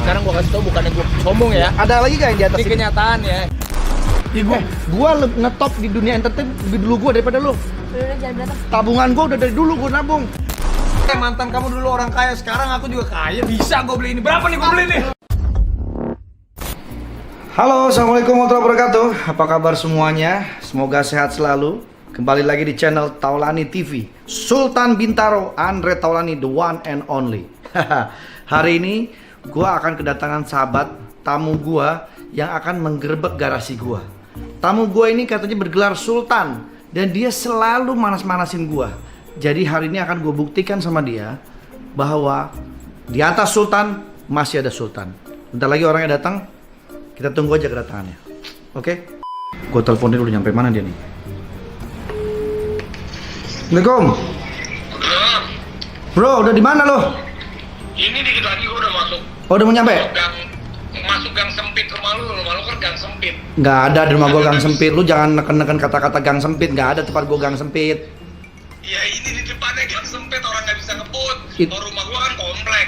sekarang gua kasih tau, bukannya gua sombong ya. Ada lagi gak yang di atas Ini ini? kenyataan ya. Gua ngetop di dunia entertain lebih dulu gua daripada lu. Udah jangan berantem. Tabungan gua udah dari dulu gua nabung. Mantan kamu dulu orang kaya, sekarang aku juga kaya. Bisa gua beli ini. Berapa nih gua beli nih? Halo, assalamualaikum warahmatullahi wabarakatuh. Apa kabar semuanya? Semoga sehat selalu. Kembali lagi di channel Taulani TV. Sultan Bintaro, Andre Taulani, the one and only. Hari ini gua akan kedatangan sahabat tamu gua yang akan menggerebek garasi gua. Tamu gua ini katanya bergelar Sultan dan dia selalu manas-manasin gua. Jadi hari ini akan gue buktikan sama dia bahwa di atas Sultan masih ada Sultan. Bentar lagi orangnya datang. Kita tunggu aja kedatangannya. Oke? Gue teleponin dulu, nyampe mana dia nih? Assalamualaikum. Bro, udah di mana lo? Ini dikit lagi gua udah masuk. Oh, udah mau nyampe? Masuk gang sempit rumah lu kan gang sempit. Nggak ada di rumah gue gang sempit. Lu jangan neken-neken kata-kata gang sempit. Nggak ada tempat gue gang sempit. Ya ini di depannya gang sempit, orang nggak bisa ngebut. It- Rumah gua kan komplek.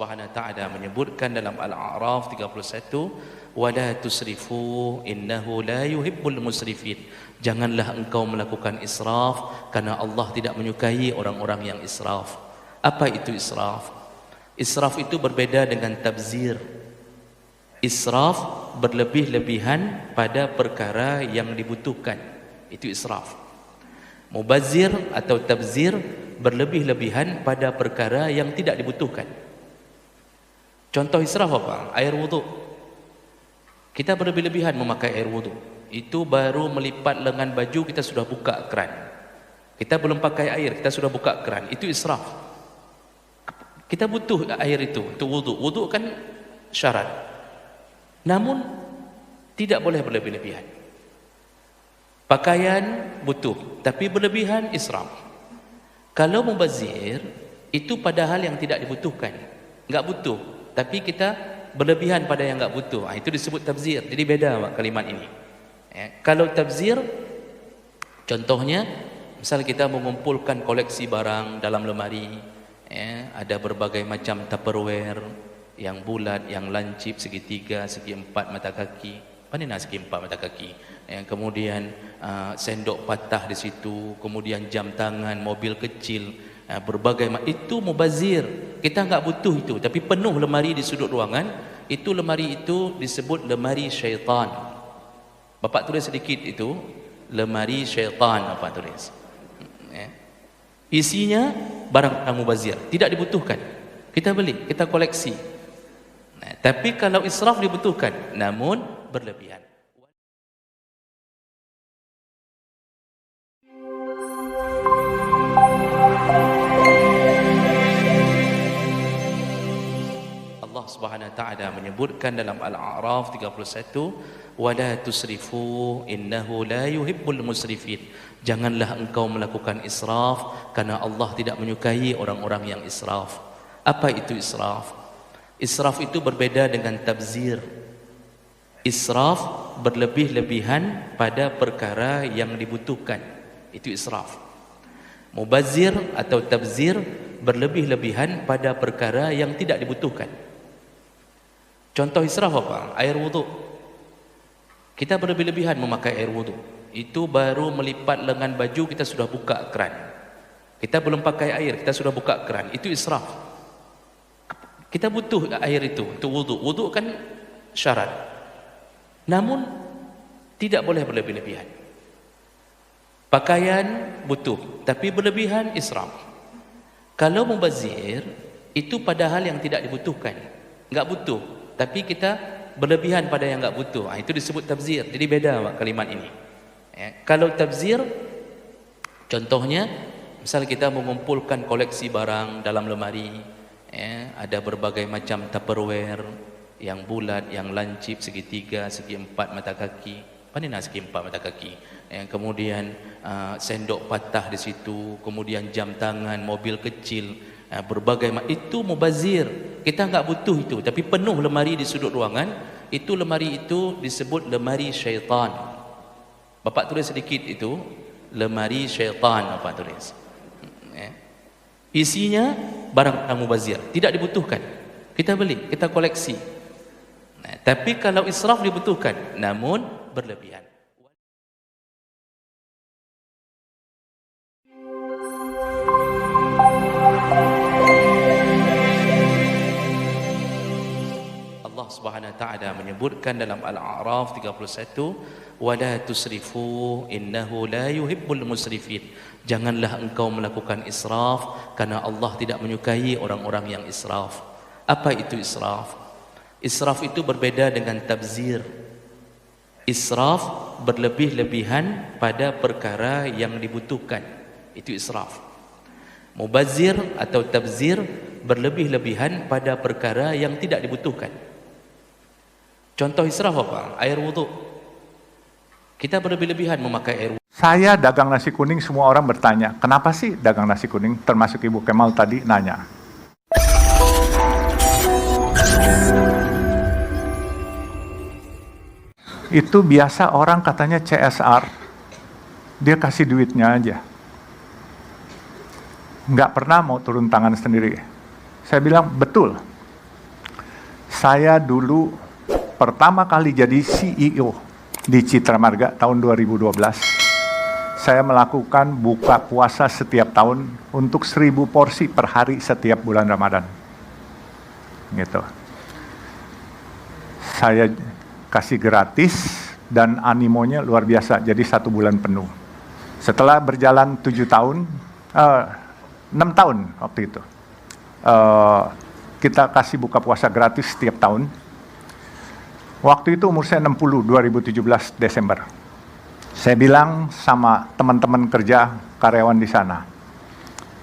Subhanahu wa taala menyebutkan dalam Al-A'raf 31, wala tusrifu innahu la yuhibbul musrifin. Janganlah engkau melakukan israf karena Allah tidak menyukai orang-orang yang israf. Apa itu israf? Israf itu berbeda dengan tabzir. Israf berlebih-lebihan pada perkara yang dibutuhkan. Itu israf. Mubazir atau tabzir berlebih-lebihan pada perkara yang tidak dibutuhkan. Contoh israf apa? Air wudu. Kita berlebih-lebihan memakai air wudu. Itu baru melipat lengan baju kita sudah buka keran. Kita belum pakai air, kita sudah buka keran. Itu israf. Kita butuh air itu untuk wudu. Wudu kan syarat. Namun tidak boleh berlebih-lebihan. Pakaian butuh, tapi berlebihan israf. Kalau mubazir itu pada hal yang tidak dibutuhkan, enggak butuh, tapi kita berlebihan pada yang enggak butuh. Itu disebut tabzir. Jadi beda kalimat ini. Kalau tabzir, contohnya, misal kita mengumpulkan koleksi barang dalam lemari, ada berbagai macam Tupperware, yang bulat, yang lancip, segitiga, segi empat mata kaki. Mana nak segi empat mata kaki? Kemudian sendok patah di situ, kemudian jam tangan, mobil kecil, berbagai itu mubazir. Kita enggak butuh itu, tapi penuh lemari di sudut ruangan. Itu lemari itu disebut lemari syaitan. Bapak tulis sedikit itu, lemari syaitan bapak tulis. Isinya barang mubazir, tidak dibutuhkan. Kita beli, kita koleksi. Tapi kalau israf dibutuhkan, namun berlebihan. Allah Subhanahu wa taala menyebutkan dalam Al-A'raf 31, wala tusrifu innahu la yuhibbul musrifin. Janganlah engkau melakukan israf karena Allah tidak menyukai orang-orang yang israf. Apa itu israf? Israf itu berbeda dengan tabzir. Israf berlebih-lebihan pada perkara yang dibutuhkan. Itu israf. Mubazir atau tabzir berlebih-lebihan pada perkara yang tidak dibutuhkan. Contoh israf apa? Air wudu. Kita berlebih-lebihan memakai air wudu. Itu baru melipat lengan baju kita sudah buka keran. Kita belum pakai air, kita sudah buka keran. Itu israf. Kita butuh air itu untuk wudu. Wudu kan syarat. Namun tidak boleh berlebih-lebihan. Pakaian butuh, tapi berlebihan israf. Kalau mubazir itu pada hal yang tidak dibutuhkan, enggak butuh, tapi kita berlebihan pada yang enggak butuh. Itu disebut tabzir. Jadi beda kalimat ini. Kalau tabzir, contohnya, misal kita mengumpulkan koleksi barang dalam lemari, ada berbagai macam Tupperware, yang bulat, yang lancip, segitiga, segi empat mata kaki. Mana nak segi empat mata kaki? Kemudian sendok patah di situ, kemudian jam tangan, mobil kecil, berbagai itu mubazir. Kita enggak butuh itu, tapi penuh lemari di sudut ruangan. Itu lemari itu disebut lemari syaitan. Bapak tulis sedikit itu, lemari syaitan bapak tulis. Isinya barang mubazir, tidak dibutuhkan. Kita beli, kita koleksi. Tapi kalau israf dibutuhkan, namun berlebihan. Allah Subhanahu wa taala menyebutkan dalam Al-A'raf 31, wala tusrifu innahu la yuhibbul musrifin. Janganlah engkau melakukan israf karena Allah tidak menyukai orang-orang yang israf. Apa itu israf? Israf itu berbeda dengan tabzir. Israf berlebih-lebihan pada perkara yang dibutuhkan. Itu israf. Mubazir atau tabzir berlebih-lebihan pada perkara yang tidak dibutuhkan. Contoh israf apa? Air wudu. Kita berlebih-lebihan memakai air wudu. Saya dagang nasi kuning, semua orang bertanya, kenapa sih dagang nasi kuning? Termasuk Ibu Kemal tadi nanya. Itu biasa orang katanya CSR, dia kasih duitnya aja. Nggak pernah mau turun tangan sendiri. Saya bilang, betul, Saya dulu pertama kali jadi CEO di Citra Marga tahun 2012. Saya melakukan buka puasa setiap tahun untuk 1000 porsi per hari setiap bulan Ramadan. Gitu. Saya kasih gratis dan animonya luar biasa, jadi 1 bulan penuh. Setelah berjalan 7 tahun, 6 tahun waktu itu, kita kasih buka puasa gratis setiap tahun. Waktu itu umur saya 60, 2017 Desember. Saya bilang sama teman-teman kerja karyawan di sana,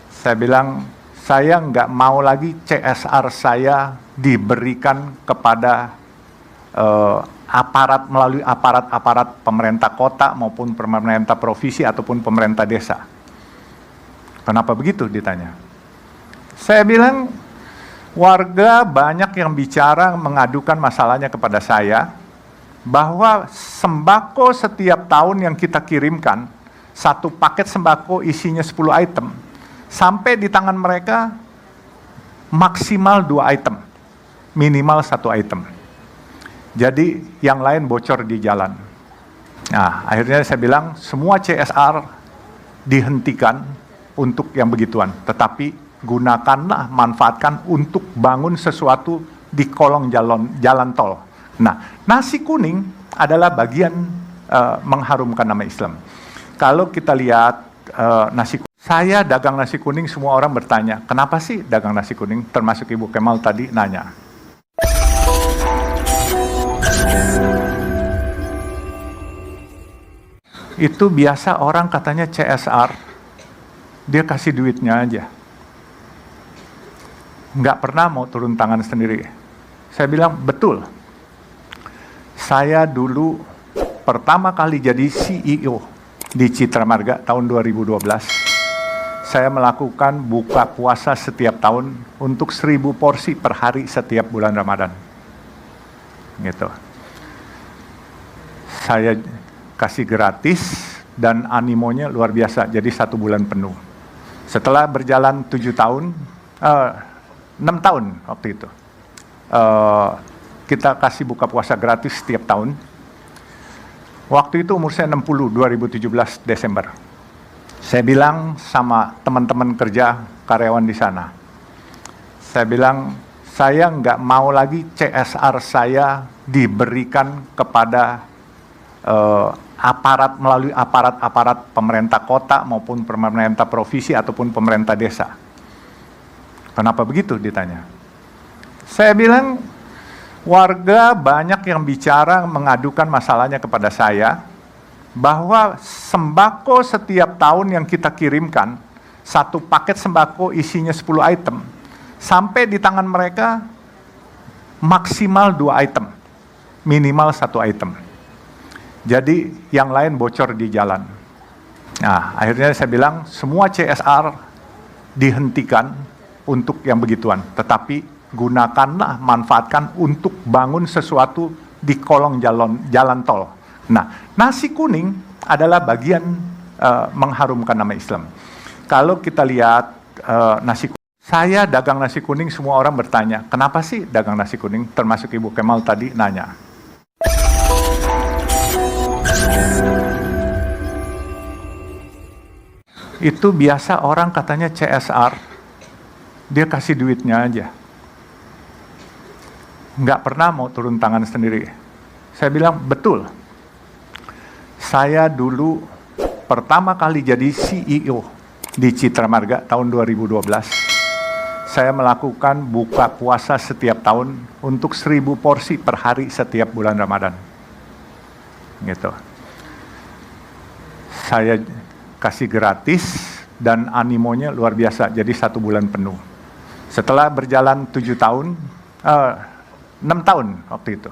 saya bilang, saya nggak mau lagi CSR saya diberikan kepada aparat melalui aparat-aparat pemerintah kota maupun pemerintah provinsi ataupun pemerintah desa. Kenapa begitu ditanya? Saya bilang, warga banyak yang bicara mengadukan masalahnya kepada saya, bahwa sembako setiap tahun yang kita kirimkan, 1 paket sembako isinya 10 item, sampai di tangan mereka maksimal 2 item, minimal 1 item. Jadi yang lain bocor di jalan. Nah, akhirnya saya bilang semua CSR dihentikan untuk yang begituan, tetapi gunakanlah, manfaatkan untuk bangun sesuatu di kolong jalan tol. Nah, nasi kuning adalah bagian mengharumkan nama Islam. Kalau kita lihat nasi kuning, saya dagang nasi kuning, semua orang bertanya, kenapa sih dagang nasi kuning? Termasuk Ibu Kemal tadi nanya. Itu biasa orang katanya CSR, dia kasih duitnya aja. Nggak pernah mau turun tangan sendiri. Saya bilang, betul. Saya dulu pertama kali jadi CEO di Citra Marga tahun 2012. Saya melakukan buka puasa setiap tahun untuk 1000 porsi per hari setiap bulan Ramadan. Gitu. Saya kasih gratis dan animonya luar biasa, jadi 1 bulan penuh. Setelah berjalan 7 tahun, 6 tahun waktu itu, kita kasih buka puasa gratis setiap tahun. Waktu itu umur saya 60, 2017 Desember. Saya bilang sama teman-teman kerja karyawan di sana, saya bilang, saya nggak mau lagi CSR saya diberikan kepada aparat melalui aparat-aparat pemerintah kota maupun pemerintah provinsi ataupun pemerintah desa. Kenapa begitu ditanya? Saya bilang, warga banyak yang bicara mengadukan masalahnya kepada saya, bahwa sembako setiap tahun yang kita kirimkan, 1 paket sembako isinya 10 item, sampai di tangan mereka maksimal 2 item, minimal 1 item. Jadi yang lain bocor di jalan. Nah, akhirnya saya bilang semua CSR dihentikan untuk yang begituan, tetapi gunakanlah, manfaatkan untuk bangun sesuatu di kolong jalan tol. Nah, nasi kuning adalah bagian mengharumkan nama Islam. Kalau kita lihat nasi kuning, saya dagang nasi kuning, semua orang bertanya, kenapa sih dagang nasi kuning? Termasuk Ibu Kemal tadi nanya. Itu biasa orang katanya CSR, dia kasih duitnya aja. Nggak pernah mau turun tangan sendiri. Saya bilang, betul. Saya dulu pertama kali jadi CEO di Citra Marga tahun 2012. Saya melakukan buka puasa setiap tahun untuk 1000 porsi per hari setiap bulan Ramadan. Gitu. Saya kasih gratis dan animonya luar biasa, jadi 1 bulan penuh. Setelah berjalan 7 tahun, 6 tahun waktu itu,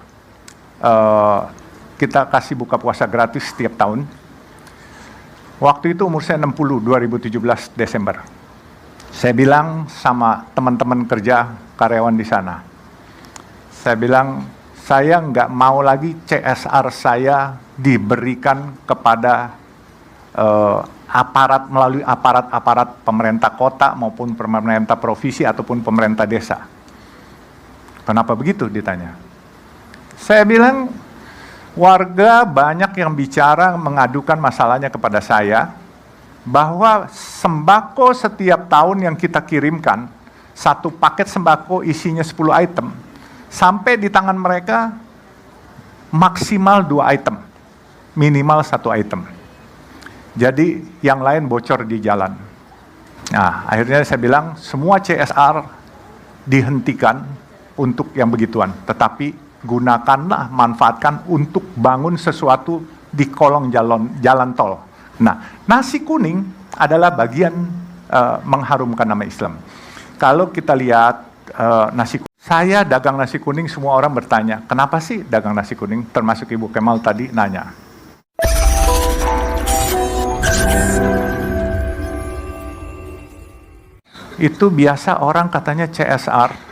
kita kasih buka puasa gratis setiap tahun. Waktu itu umur saya 60, 2017 Desember. Saya bilang sama teman-teman kerja karyawan di sana, saya bilang, saya nggak mau lagi CSR saya diberikan kepada aparat melalui aparat-aparat pemerintah kota maupun pemerintah provinsi ataupun pemerintah desa. Kenapa begitu ditanya? Saya bilang, warga banyak yang bicara mengadukan masalahnya kepada saya, bahwa sembako setiap tahun yang kita kirimkan, satu paket sembako isinya 10 item, sampai di tangan mereka maksimal 2 item, minimal 1 item. Jadi yang lain bocor di jalan. Nah, akhirnya saya bilang semua CSR dihentikan untuk yang begituan, tetapi gunakanlah, manfaatkan untuk bangun sesuatu di kolong jalan tol. Nah, nasi kuning adalah bagian mengharumkan nama Islam. Kalau kita lihat nasi kuning, saya dagang nasi kuning, semua orang bertanya, kenapa sih dagang nasi kuning? Termasuk Ibu Kemal tadi nanya. Itu biasa orang katanya CSR,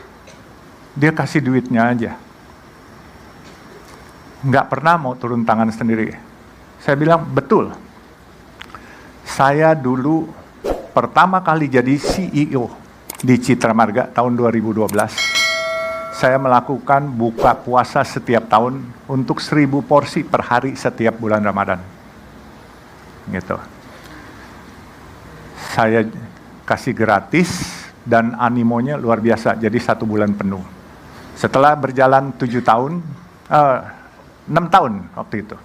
dia kasih duitnya aja. Nggak pernah mau turun tangan sendiri. Saya bilang, betul. Saya dulu pertama kali jadi CEO di Citra Marga tahun 2012. Saya melakukan buka puasa setiap tahun untuk 1000 porsi per hari setiap bulan Ramadan. Gitu. Saya kasih gratis dan animonya luar biasa, jadi 1 bulan penuh. Setelah berjalan 7 tahun, 6 tahun waktu itu,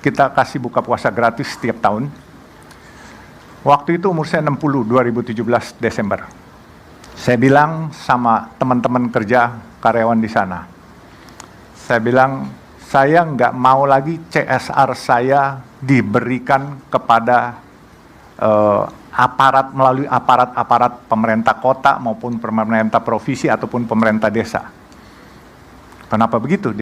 kita kasih buka puasa gratis setiap tahun. Waktu itu umur saya 60, 2017 Desember. Saya bilang sama teman-teman kerja karyawan di sana, saya bilang, saya nggak mau lagi CSR saya diberikan kepada aparat, melalui aparat-aparat pemerintah kota maupun pemerintah provinsi ataupun pemerintah desa. Kenapa begitu?